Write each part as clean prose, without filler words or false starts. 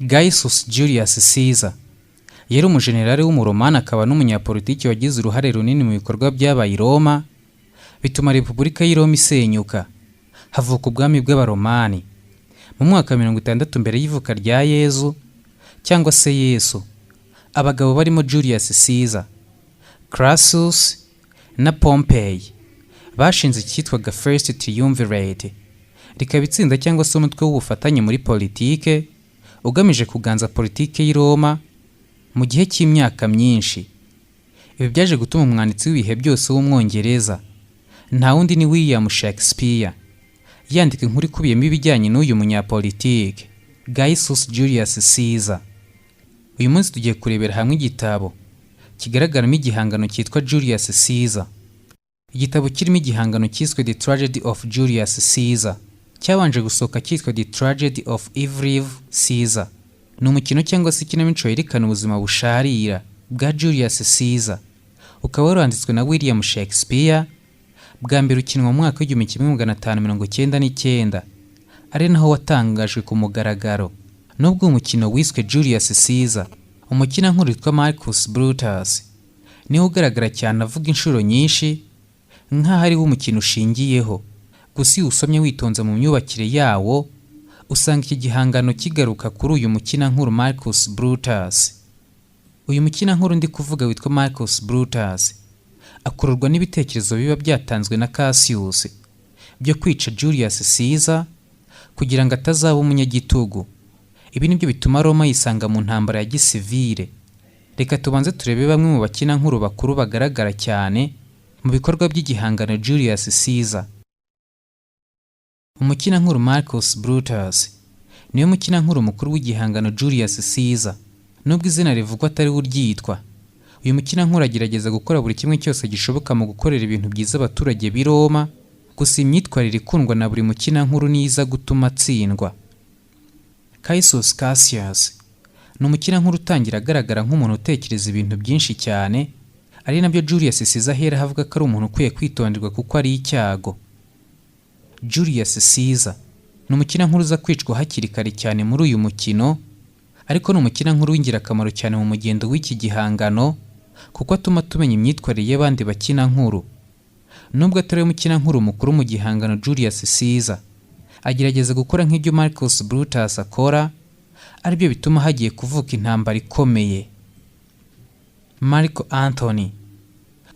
Gaius Julius Caesar yari umujenerali w'umuromani akaba n'umunyapolitiki wagize uruhare runini mu bikorwa byabaye i Roma bituma Repubulika y'i Roma isenyuka havuka ubwami bw'abaromani mu mwaka 60 mbere y'ivuka rya Yezu cyangwa se Yesu. Abagabo barimo Julius Caesar, Crassus na Pompey bashinze icyitwaga First Triumvirate, rikaba itsinda cyangwa se umutwe w'ubufatanye muri politike ugamije kuganza politike y'i Roma mu gihe cy'imyaka myinshi. Ibi byaje gutuma umwanditsi w'ibihe byose w'umwongereza nta wundi ni William Shakespeare yandika inkuru ikubiyemo ibijyanye n'uyu munyapolitike Gaius Julius Caesar. Uyu munsi tugiye kurebera hamwe igitabo kigaragaramo igihangano cyitwa Julius Caesar. Igitabo kirimo igihangano cyiswe The Tragedy of Julius Caesar, cyabanje gusohoka cyitwa The Tragedy of Evil Caesar. Ni umukino cyangwa se ikinamico yerekana ubuzima busharira bwa Julius Caesar, ukaba waranditswe na William Shakespeare, bwa mbere ukinwa mu mwaka w'1599, ari naho watangajwe ku mugaragaro. Nubwo umukino wiswe Julius Caesar, umukina nkuru witwa Marcus Brutus niho ugaragara cyane avuga inshuro nyinshi nk'aho ariho umukino ushingiyeho. Gusa iyo usomye witonze mu myubakire yawo usanga iki gihangano kigaruka kuri uyu mukina nkuru Marcus Brutus. Uyu mukina nkuru ndi kuvuga witwa Marcus Brutus akururwa n'ibitekerezo biba byatanzwe na Cassius byo kwica Julius Caesar kugira ngo atazaba umunyagitugu. Ibi nibyo bituma Roma yisanga mu ntambara ya gisivile. Reka tubanze turebe bamwe mu bakina nkuru bakuru bagaragara cyane mu bikorwa by'igihangano Julius Caesar. Umukina nkuru Marcus Brutus niwe mukina nkuru mukuru w'igihangano Julius Caesar. Nubwo izina rivugwa atari uryitwa, uyu mukina nkuru agerageza gukora buri kimwe cyose gishoboka mu gukorera ibintu byiza abaturage b'i Roma. Gusa imyitwarire ikundwa na buri mukina nkuru niza gutuma atsindwa. Cassius Cassius ni umukina nkuru utangira agaragara nk'umuntu utekereza ibintu byinshi cyane, ari nabyo Julius Caesar ahera havuga ko ari umuntu ukwiye kwitonderwa kuko ari icyago. Julius Caesar ni umukina nkuru uza kwicwa hakiri kare cyane muri uyu mukino, ariko ni umukina nkuru w'ingirakamaro cyane mu mugendo w'iki gihangano kuko atuma tumenya imyitwarire y'abandi bakina nkuru. Nubwo atari umukina nkuru mukuru mu gihangano Julius Caesar, agerageza gukora nk'ibyo Marcus Brutus akora, aribyo bituma hagiye kuvuka intambara ikomeye. Mark Antony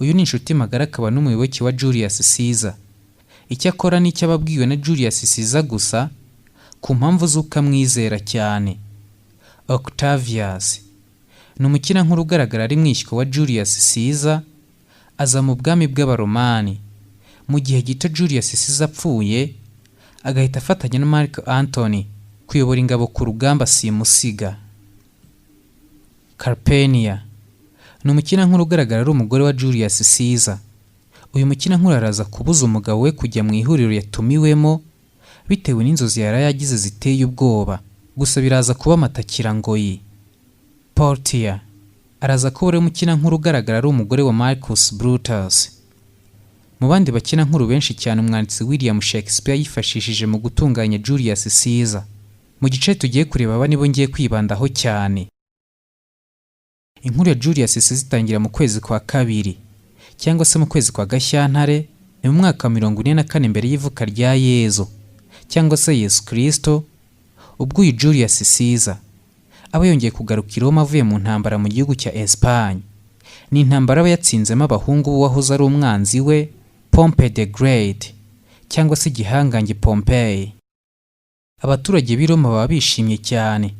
uyu ni inshuti magara akaba n'umuyoboke wa Julius Caesar. Icyo akora ni icyo ababwiwe na Julius Caesar gusa ku mpamvu z'uko amwizera cyane. Octavius ni umukina nkuru ugaragara ari mwishywa wa Julius Caesar, aza mu bwami bw'abaromani. Mu gihe gito Julius Caesar apfuye, agahita afatanya na Mark Antony kuyobora ingabo ku rugamba simusiga. Carpenia ni umukina nkuru ugaragara ari umugore wa Julius Caesar. Uyu mukina nkuru araza kubuza umugabo we kujya mu ihuriro yatumiwemo bitewe n'inzozi yari yagize ziteye ubwoba, gusa biraza kuba amatakirangoyi. Portia araza kuba ari umukina nkuru ugaragara ari umugore wa Marcus Brutus. Mu bandi bakina nkuru benshi cyane umwanditsi William Shakespeare yifashishije mu gutunganya Julius Caesar. Mu gice tugiye kureba aba nibo ngiye kwibandaho cyane. Inkuru ya Julius Caesar itangira mu kwezi kwa kabiri cyangwa se mu kwezi kwa Gashyantare mu mwaka 44 mbere y'ivuka rya Yezu cyangwa se Yesu Kristo, ubwo uyu Julius Caesar aba yongeye kugaruka i Roma avuye mu ntambara mu gihugu cya Espagne. Ni intambara aba yatsinzemo abahungu b'uwahoze ari umwanzi we Pompey the Great cyangwa se igihangange Pompey. Abaturage b'i Roma baba bishimye cyane.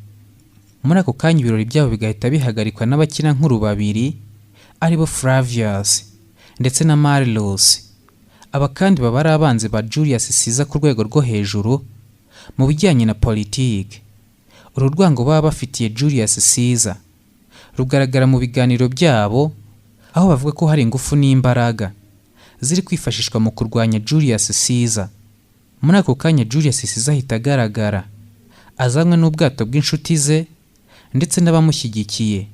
Muri ako kanya ibirori byabo bigahita bihagarikwa n'abakina nkuru babiri aribo Flavius ndetse na Marius. Aba kandi baba ari abanzi ba Julius Caesar ku rwego rwo hejuru mu bijyanye na politike. Uru rwango baba bafitiye Julius Caesar rugaragara mu biganiro byabo, aho bavuga ko hari ingufu n'imbaraga ziri kwifashishwa mu kurwanya Julius Caesar. Muri ako kanya Julius Caesar ahita agaragara azanywe n'ubwato bw'inshuti ze ndetse n'abamushyigikiye.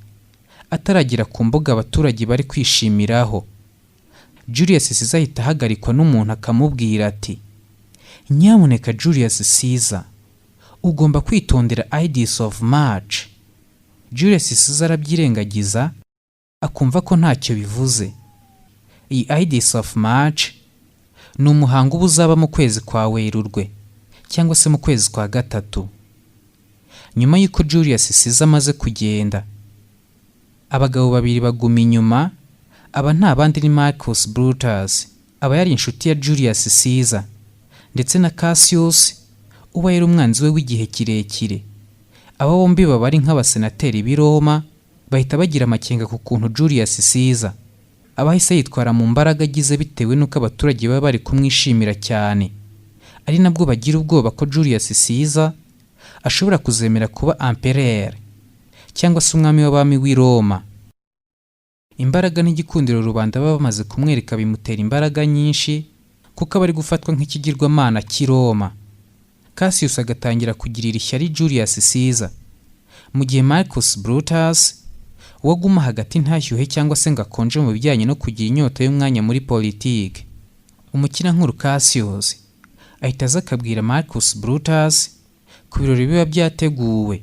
Ataragira ku mbuga abaturage bari kwishimiraho, Julius Caesar ahita ahagarikwa n'umuntu akamubwira ati, "Nyamuneka Julius Caesar, ugomba kwitondera Ides of March. Julius Caesar arabyirengagiza akumva ko ntacyo bivuze. Iyi Ides of March ni umuhango uba uzaba mu kwezi kwa Werurwe cyangwa se mu kwezi kwa gatatu. Nyuma y'uko Julius Caesar amaze kugenda, abagabo babiri baguma inyuma. Aba nta bandi ni Marcus Brutus, aba yari inshuti ya Julius Caesar, ndetse na Cassius uba yari umwanzi we w'igihe kirekire. Aba bombi baba ari nk'abasenateri b'i Roma, bahita bagira amakenga ku kuntu Julius Caesar abahise yitwara mu mbaraga agize bitewe n'uko abaturage baba bari kumwishimira cyane. Ari nabwo bagira ubwoba ko Julius Caesar ashobora kuzemera kuba empereur cyangwa se umwami w'abami w'i Roma. Imbaraga n'igikundiro rubanda baba bamaze kumwereka bimutera imbaraga nyinshi, kuko aba ari gufatwa nk'ikigirwamana cy'i Roma. Cassius agatangira kugirira ishyari Julius Caesar, mu gihe Marcus Brutus waguma hagati ntashyuhe cyangwa se ngo akonje mu bijyanye no kugira inyota y'umwanya muri politiki. Umukinankuru Cassius ahita aza akabwira Marcus Brutus ku birori biba byateguwe,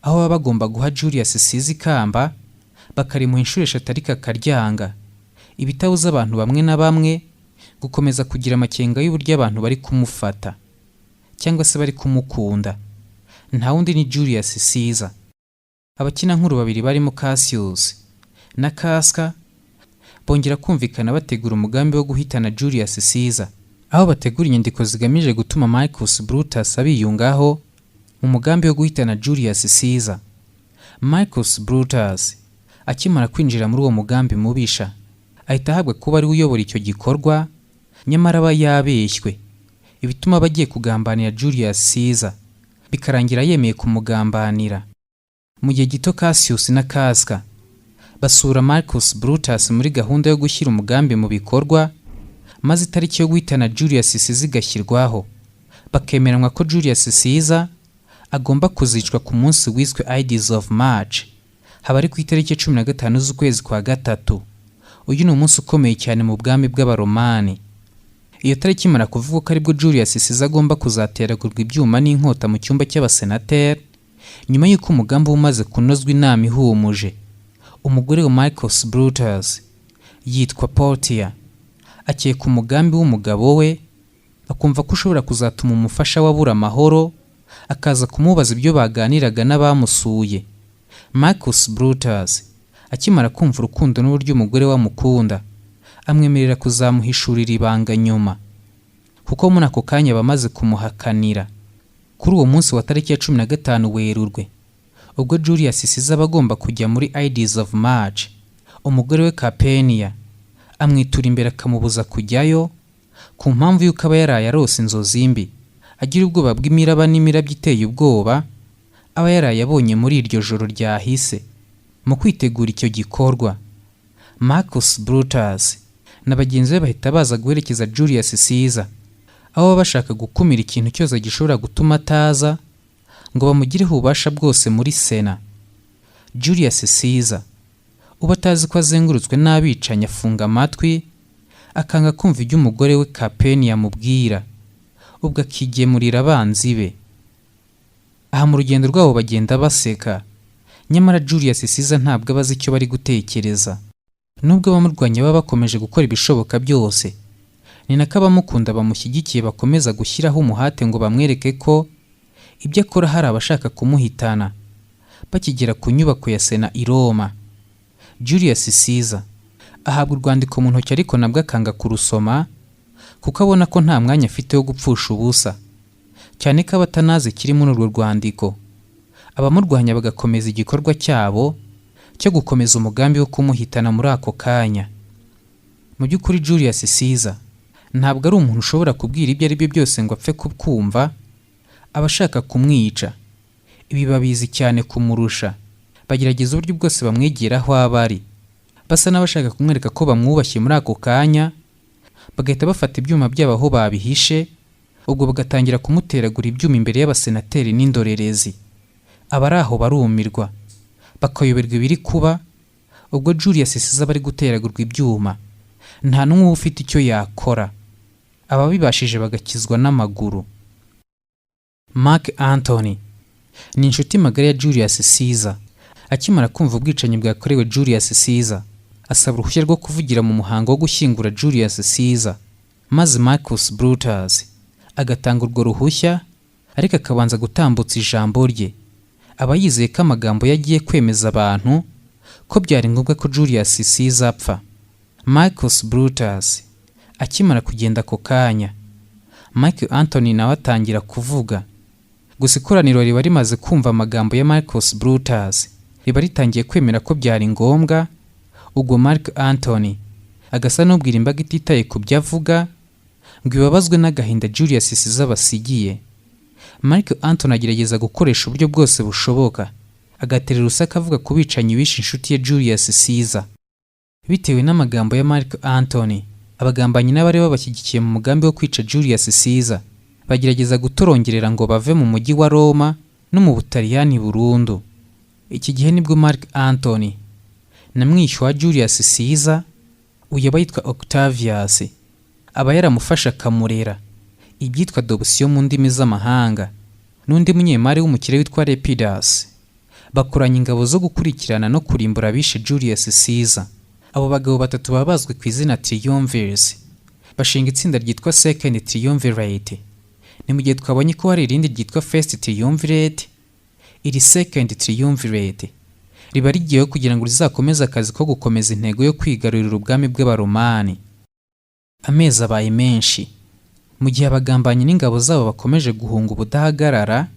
aho baba bagomba guha Julius Caesar ikamba bakarimuha inshuro eshatu ariko akaryanga. Ibitabuza abantu bamwe na bamwe gukomeza kugira amakenga y'uburyo abantu bari kumufata cyangwa se bari kumukunda. Nta wundi ni Julius Caesar. Abakinankuru babiri barimo Cassius na Casca bongera kumvikana bategura umugambi wo guhitana Julius Caesar, aho bategura inyandiko zigamije gutuma Marcus Brutus abiyungaho mu mugambi wo guhitana Julius Caesar. Marcus Brutus akimara kwinjira muri uwo mugambi mubisha, ahita ahabwa kuba ari uyobora icyo gikorwa, nyamara aba yabeshywe, ibituma bagiye kugambanira Julius Caesar bikarangira yemeye kumugambanira. Mu gihe gito Cassius na Casca basura Marcus Brutus muri gahunda yo gushyira umugambi mu bikorwa, maze itariki yo guhitana Julius Caesar igashyirwaho. Bakemeranwa ko Julius Caesar agomba kuzicwa ku munsi wiswe Ides of March, haba ari ku itariki 15 z'ukwezi kwa gatatu. Uyu ni umunsi ukomeye cyane mu bwami bw'Abaromani. Iyo tariki imara kuvuga ko aribwo Julius Caesar agomba kuzateragurwa ibyuma n'inkota mu cyumba cy'abasenateri, nyuma y'uko umugambi umaze kunozwa inama ihumuje. Umugore wa Marcus Brutus yitwa Portia akeka umugambi w'umugabo we, akumva ko ushobora kuzatuma umufasha wabura amahoro, akaza kumubaza ibyo baganiraga n'abamusuye. Marcus Brutus akimara kumva urukundo n'uburyo umugore we amukunda, amwemerera kuzamuhishurira ibanga nyuma, kuko muri ako kanya bamaze kumuhakanira. Kuri uwo munsi wa tariki ya 15 Werurwe, ubwo Julius Caesar agomba kujya muri Ides of March, umugore we Capenia amwitura imbere akamubuza kujyayo ku mpamvu y'uko aba yaraye arose inzozi mbi, agira ubwoba bw'imiraba n'imirabyo iteye ubwoba aba yaraye abonye muri iryo joro ryahise. Mu kwitegura icyo gikorwa, Marcus Brutus na bagenzi be bahita baza guherekeza Julius Caesar, aho baba bashaka gukumira ikintu cyose gishobora gutuma ataza ngo bamugireho ububasha bwose muri Sena. Julius Caesar uba atazi ko azengurutswe n'abicanyi afunga amatwi, akanga kumva ibyo umugore we Capenia amubwira, ubwo akigemurira abanzi be. Aha mu rugendo rwabo bagenda baseka, nyamara Julius Caesar ntabwo abazi icyo bari gutekereza. Nubwo abamurwanya baba bakomeje gukora ibishoboka byose, ni nako abamukunda bamushyigikiye bakomeza gushyiraho umuhate ngo bamwereke ko ibyo akora hari abashaka kumuhitana. Bakigera ku nyubako ya Sena i Roma, Julius Caesar ahabwa urwandiko mu ntoki, ariko nabwo akanga kurusoma kuko abona ko nta mwanya afite wo gupfusha ubusa, cyane ko abatanazi kiri muri urwo rwandiko. Abamurwanya bagakomeza igikorwa cyabo cyo gukomeza umugambi wo kumuhitana muri ako kanya. Mu by'ukuri Julius Caesar ntabwo ari umuntu ushobora kubwira ibyo ari byo byose ngo apfe kumva. Abashaka kumwica ibi babizi cyane kumurusha, bagerageza uburyo bwose bamwegera aho aba ari, basa n'abashaka kumwereka ko bamwubashye muri ako kanya, bagahita bafata ibyuma byabo aho babihishe, ubwo bagatangira kumuteragura ibyuma imbere y'abasenateri n'indorerezi. Abari aho barumirwa bakayoberwa ibiri kuba, ubwo Julius Caesar bari guteragurwa ibyuma, nta n'umwe ufite icyo yakora. Ababibashije bagakizwa n'amaguru. Mark Antony ni inshuti magara ya Julius Caesar. Akimara kumva ubwicanyi bwakorewe Julius Caesar, asaba uruhushya rwo kuvugira mu muhango wo gushyingura Julius Caesar, maze Marcus Brutus agatanga urwo ruhushya, ariko akabanza gutambutsa ijambo rye. Aba yizeye ko amagambo yagiye kwemeza abantu ko byari ngombwa ko Julius Caesar apfa. Marcus Brutus akimara kugenda ako kanya, Mark Antony nawe atangira kuvuga. Gusa ikoraniro riba rimaze kumva amagambo ya Marcus Brutus, riba ritangiye kwemera ko byari ngombwa. Ubwo Mark Antony agasa n'ubwira imbaga ititaye ku byo avuga ngo ibabazwe n'agahinda Julius Caesar basigiye. Mark Antony agerageza gukoresha uburyo bwose bushoboka, agatera urusaka avuga ku bicanyi bishe inshuti ye Julius Caesar. Bitewe n'amagambo ya Mark Antony, abagambanyi n'abari babashyigikiye mu mugambi wo kwica Julius Caesar bagerageza gutorongerera ngo bave mu mujyi wa Roma no mu Butaliyani burundu. Iki gihe nibwo Mark Antony na mwishywa wa Julius Caesar, uyu aba yitwa Octavius, aba yaramufasha akamurera, ibyitwa adoption mu ndimi z'amahanga, n'undi munyemari w'umukire witwa Lepidus, bakoranye ingabo zo gukurikirana no kurimbura abishe Julius Caesar. Abo bagabo batatu baba bazwi ku izina Triumvirs, bashinga itsinda ryitwa Second Triumvirate. Ni mu gihe twabonye ko hari irindi ryitwa First Triumvirate, iri Second Triumvirate riba rigiyeho kugira ngo rizakomeze akazi ko gukomeza intego yo kwigarurira ubwami bw'Abaromani. Amezi abaye menshi, mu gihe abagambanyi n'ingabo zabo bakomeje guhunga ubudahagarara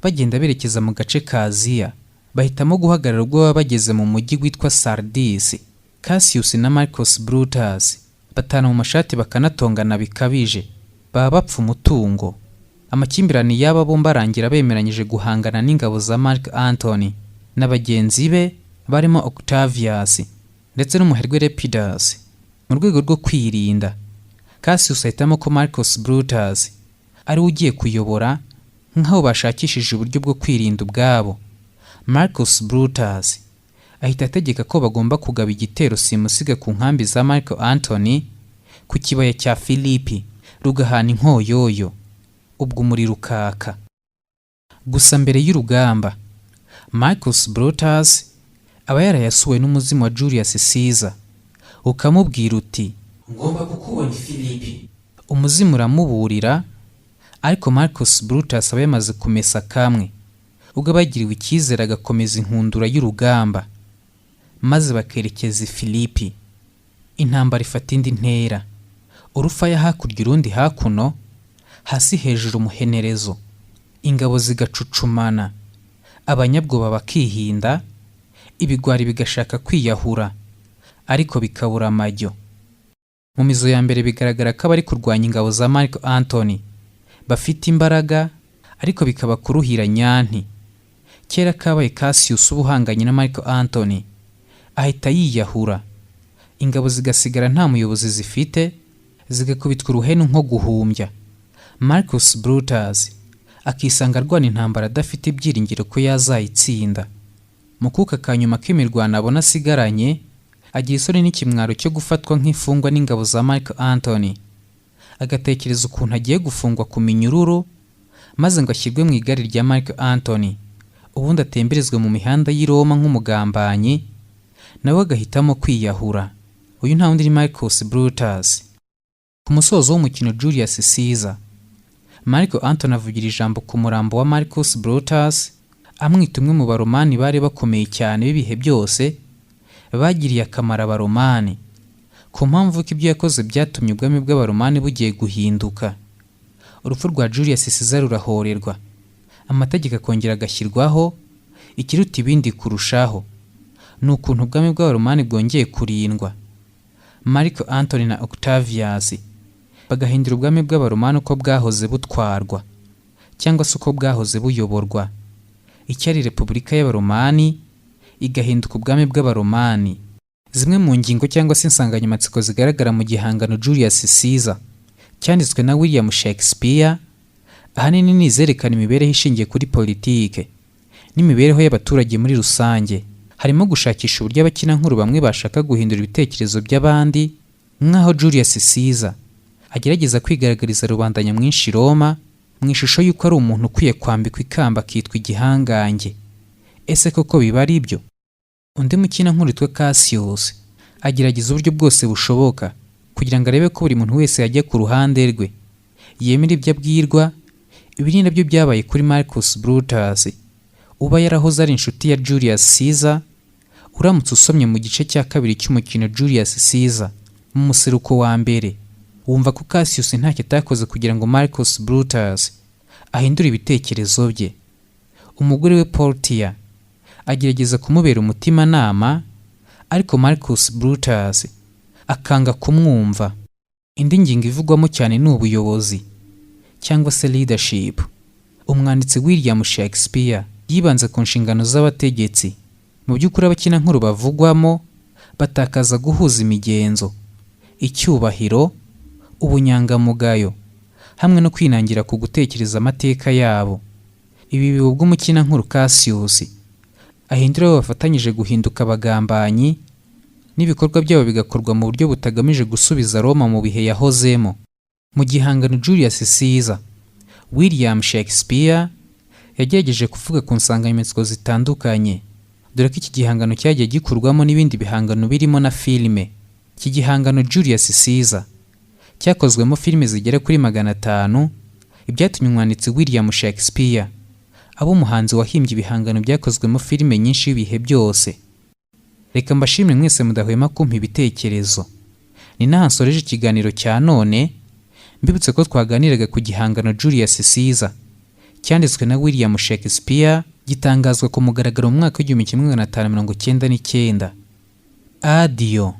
bagenda berekeza mu gace ka Aziya, bahitamo guhagarara ubwo baba bageze mu mujyi witwa Sardis. Cassius na Marcus Brutus batana mu mashati bakanatongana bikabije, baba bapfa umutungo. Amakimbirane y'aba bombi arangira bemeranyije guhangana n'ingabo za Mark Antony na bagenzi be barimo Octavius ndetse n'umuherwe Lepidus. Mu rwego rwo kwirinda, Cassius ahitamo ko Marcus Brutus ari we ugiye kuyobora, nk'aho bashakishije uburyo bwo kwirinda ubwabo. Marcus Brutus ahita ategeka ko bagomba kugaba igitero simusiga ku nkambi za Mark Antony ku kibaya cya Philippi, rugahana inkoyoyo, ubwo umuriro ukaka. Gusa mbere y'urugamba, Marcus Brutus aba yarayasuwe n'umuzimu wa Julius Caesar, ukamubwira uti ngomba kukubona i Philippi. Umuzimu uramuburira, ariko Marcus Brutus aba yamaze kumesa kamwe. Ubwo abagiriwe icyizere agakomeza inkundura y'urugamba, maze bakerekeza i Philippi. Intambara ifata indi ntera, urufaya hakurya urundi hakuno, hasi hejuru umuhenerezo, ingabo zigacucumana, abanyabwoba bakihinda, ibigwari bigashaka kwiyahura, ariko bikabura amajyo. Mu mizo ya mbere bigaragara ko abari kurwanya ingabo za Mark Antony bafite imbaraga, ariko bikaba kuruhira nyanti. Kera kabaye Cassius ubuhanganye na Mark Antony ahita yiyahura, ingabo zigasigara nta muyobozi zifite, zigakubitwa uruhenu nko guhumbya. Marcus Brutus akisanga arwana intambara adafite ibyiringiro ko yazayitsinda. Mu kuka kanyuma k'imirwano abona asigaranye, agira isoni n'ikimwaro cyo gufatwa nk'imfungwa n'ingabo za Mark Antony. Agatekereza ukuntu agiye gufungwa ku minyururu, maze ngo ashyirwe mu igare rya Mark Antony, ubundi atemberezwe mu mihanda y'i Roma nk'umugambanyi, nawe agahitamo kwiyahura. Uyu nta wundi ni Marcus Brutus. Ku musozo w'umukino Julius Caesar, Mark Antony avugira ijambo ku murambo wa Marcus Brutus, amwita umwe mu Baromani bari bakomeye cyane b'ibihe byose, bagiriye akamaro Abaromani, ku mpamvu ko ibyo yakoze byatumye ubwami bw'Abaromani bugiye guhinduka. Urupfu rwa Julius Caesar rurahorerwa, amategeko akongera agashyirwaho. Ikiruta ibindi kurushaho ni ukuntu ubwami bw'Abaromani bwongeye kurindwa. Mark Antony na Octavius bagahindura ubwami bw'Abaromani uko bwahoze butwarwa, cyangwa se uko bwahoze buyoborwa. Icyari Repubulika y'Abaromani igahinduka ubwami bw'Abaromani. Zimwe mu ngingo cyangwa se insanganyamatsiko zigaragara mu gihangano Julius Caesar cyanditswe na William Shakespeare, ahanini ni izerekana imibereho ishingiye kuri politike n'imibereho y'abaturage muri rusange. Harimo gushakisha uburyo abakinankuru bamwe bashaka guhindura ibitekerezo by'abandi, nk'aho Julius Caesar agerageza kwigaragariza rubanda nyamwinshi Roma, mu ishusho y'uko ari umuntu ukwiye kwambikwa ikamba akitwa igihangange. Ese koko biba ari byo? Undi mukinankuru witwa Cassius agerageza uburyo bwose bushoboka kugira ngo arebe ko buri muntu wese yajya ku ruhande rwe, yemera ibyo abwirwa. Ibi ni nabyo byabaye kuri Marcus Brutus, uba yarahoze ari inshuti ya Julius Caesar. Uramutse usomye mu gice cya kabiri cy'umukino Julius Caesar mu museruko wa mbere, wumva ko Cassius ntacyo atakoze kugira ngo Marcus Brutus ahindure ibitekerezo bye. Umugore we Portia agerageza kumubera umutimanama, ariko Marcus Brutus akanga kumwumva. Indi ngingo ivugwamo cyane ni ubuyobozi cyangwa se leadership. Umwanditsi William Shakespeare yibanze ku nshingano z'abategetsi. Mu by'ukuri abakinankuru bavugwamo batakaza guhuza imigenzo, icyubahiro, ubunyangamugayo hamwe no kwinangira ku gutekereza amateka yabo. Ibi biba ubwo umukinankuru Cassius ahindura abo bafatanyije guhinduka abagambanyi, n'ibikorwa byabo bigakorwa mu buryo butagamije gusubiza Roma mu bihe yahozemo. Mu gihangano Julius Caesar, William Shakespeare yagerageje kuvuga ku nsanganyamatsiko zitandukanye, dore ko iki gihangano cyagiye gikurwamo n'ibindi bihangano birimo na filime. Iki gihangano Julius Caesar cyakozwemo filime zigera kuri 500, ibyatumye umwanditsi William Shakespeare aba umuhanzi wahimbye ibihangano byakozwemo filime nyinshi y'ibihe byose. Reka mbashimire mwese mudahwema kumpa ibitekerezo. Ni naha nsoreje ikiganiro cya none, mbibutse ko twaganiraga ku gihangano Julius Caesar cyanditswe na William Shakespeare, gitangazwa ku mugaragaro mu mwaka w'1599. Adio.